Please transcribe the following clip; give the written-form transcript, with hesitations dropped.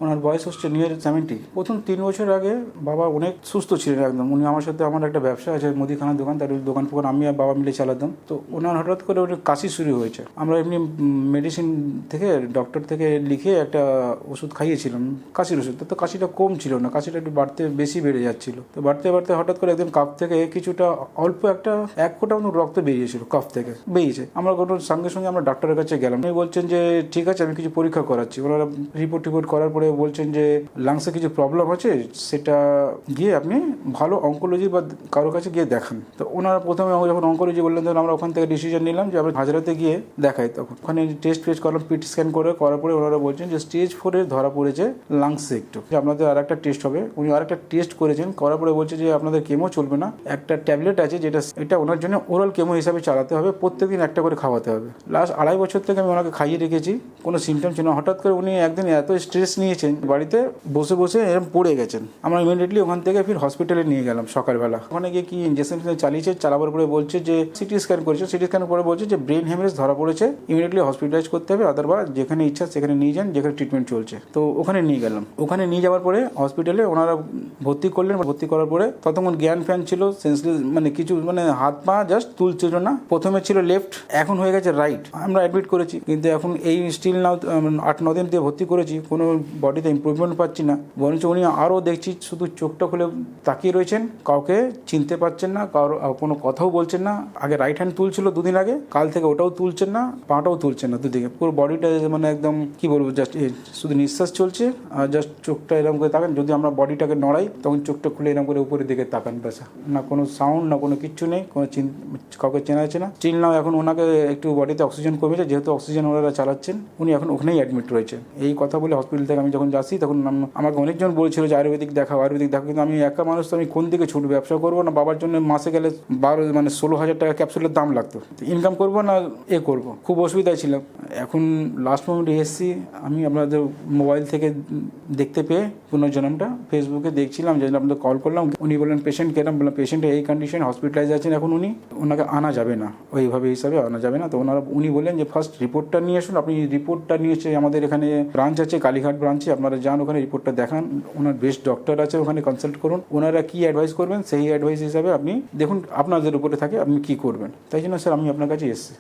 ওনার বয়স হচ্ছে নিয়ার 70। প্রথম 3 বছর আগে বাবা অনেক সুস্থ ছিলেন একদম। উনি আমার সাথে, আমার একটা ব্যবসা আছে মুদিখানার দোকান, তার দোকান ফোকান আমি আর বাবা মিলে চালাতাম। তো ওনার হঠাৎ করে ওর কাশি শুরু হয়েছে। আমরা এমনি মেডিসিন থেকে, ডক্টর থেকে লিখে একটা ওষুধ খাইয়েছিলাম, কাশির ওষুধ। তো কাশিটা কম ছিল না, কাশিটা একটু বেশি বেড়ে যাচ্ছিল। তো বাড়তে হঠাৎ করে একদম কাপ থেকে কিছুটা অল্প একটা 1 ফোঁটা মতো রক্ত বেরিয়েছিল, কাপ থেকে বেরিয়েছে। আমরা সঙ্গে সঙ্গে আমরা ডাক্তারের কাছে গেলাম। উনি বলছেন যে ঠিক আছে, আমি কিছু পরীক্ষা করাচ্ছি। ওনারা রিপোর্ট করার পরে বলছেন যে লাংসে কিছু প্রবলেম আছে, সেটা গিয়ে আপনি ভালো অঙ্কোলজি বা কারোর কাছে গিয়ে দেখান। তো ওনারা প্রথমে যখন অঙ্কোলজি বললেন, তখন আমরা ওখান থেকে ডিসিশন নিলাম যে আমরা হাজরাতে গিয়ে দেখাই। তখন ওখানে টেস্ট করলাম, পিটি স্ক্যান করার পরে ওনারা বলছেন যে স্টেজ 4 ধরা পড়েছে লাংসে একটু, আপনাদের আর একটা টেস্ট হবে। উনি আর একটা টেস্ট করেছেন, করার পরে বলছে যে আপনাদের কেমো চলবে না, একটা ট্যাবলেট আছে যেটা এটা ওনার জন্য ওরাল কেমো হিসাবে চালাতে হবে, প্রত্যেকদিন একটা করে খাওয়াতে হবে। লাস্ট 2.5 বছর থেকে আমি ওনাকে খাইয়ে রেখেছি, কোনো সিমটম ছিল না। হঠাৎ করে উনি একদিন এত স্ট্রেস নিয়েছেন, বাড়িতে বসে এরকম পড়ে গেছেন। আমরা ইমিডিয়েটলি ওখান থেকে ফির হসপিটালে নিয়ে গেলাম সকালবেলা। ওখানে গিয়ে কি ইঞ্জেকশন চালাবার পরে বলছে যে সিটি স্ক্যান করেছে, সিটি স্ক্যান করে বলছে যে ব্রেন হেমারেজ ধরা পড়েছে, ইমিডিয়েটলি হসপিটালাইজ করতে হবে, আদারওয়াইজ যেখানে ইচ্ছা সেখানে নিয়ে যান, যেখানে ট্রিটমেন্ট চলছে। তো ওখানে নিয়ে গেলাম। ওখানে নিয়ে যাওয়ার পরে হসপিটালে ওনারা ভর্তি করলেন। ভর্তি করার পরে ততক্ষণ জ্ঞান ফ্যান ছিল, সেন্সলেস, মানে কিছু মানে হাত পা জাস্ট তুলছিল না। প্রথমে ছিল লেফট, এখন হয়ে গেছে রাইট। আমরা অ্যাডমিট করেছি, কিন্তু এখন এই স্টিল নাও 8-9 দিন দিয়ে ভর্তি করেছি, কোনো বডিতে ইম্প্রুভমেন্ট পাচ্ছি না। বরঞ্চ উনি আরও দেখছি শুধু চোখটা খুলে তাকিয়ে রয়েছেন, কাউকে চিনতে পারছেন না, কারো কোনো কথাও বলছেন না। আগে রাইট হ্যান্ড তুলছিল 2 দিন আগে, কাল থেকে ওটাও তুলছেন না, পাটাও তুলছেন না, দুদিকে পুরো বডিটা মানে একদম কি বলবো, জাস্ট শুধু নিঃশ্বাস চলছে আর জাস্ট চোখটা এরকম করে তাকান। যদি আমরা বডিটাকে নড়াই তখন চোখটা খুলে এরকম করে উপরের দিকে তাকান, বেসা না, কোনো সাউন্ড না, কোনো কিচ্ছু নেই, কোনো কাউকে চেনা যাচ্ছে না। চিন নাও এখন ওনাকে একটু বডিতে অক্সিজেন কমেছে, যেহেতু অক্সিজেন ওনারা চালাচ্ছেন, উনি এখন ওখানেই অ্যাডমিট রয়েছেন। এই কথা বলে হসপিটাল থেকে আমি যখন যাচ্ছি, তখন আমাকে অনেকজন বলছিল যে আয়ুর্বেদিক দেখাও, কিন্তু আমি একা মানুষ, তো আমি কোন দিকে ছুটবো? ব্যবসা করবো না বাবার জন্য মাসে গেলে 16,000 টাকা ক্যাপসুলের দাম লাগতো, ইনকাম করবো না করবো, খুব অসুবিধায় ছিলাম। এখন লাস্ট মোমেন্টে এসেছি আমি, আপনাদের মোবাইল থেকে দেখতে পেয়ে পুনর্জন্মটা ফেসবুকে দেখছিলাম, যে আপনাদের কল করলাম। উনি বললেন পেশেন্ট কেরাম, বললাম পেশেন্টের এই কন্ডিশন, হসপিটালাইজ আছেন এখন, ওনাকে আনা যাবে না, ওইভাবে হিসাবে আনা যাবে না। তো উনি বললেন যে ফার্স্ট রিপোর্টটা নিয়ে আসুন। আপনি রিপোর্টটা নিয়ে এসে আমাদের এখানে ব্রাঞ্চ আছে, কালীঘাট ব্রাঞ্চে, আপনারা যান, ওখানে রিপোর্টটা দেখান, ওনার বেস্ট ডক্টর আছে, ওখানে কনসাল্ট করুন, ওনারা কি অ্যাডভাইস করবেন সেই অ্যাডভাইস হিসাবে আপনি দেখুন, আপনাদের উপরে থাকে আপনি কি করবেন। তাই জন্য স্যার আমি আপনার কাছে এসেছি।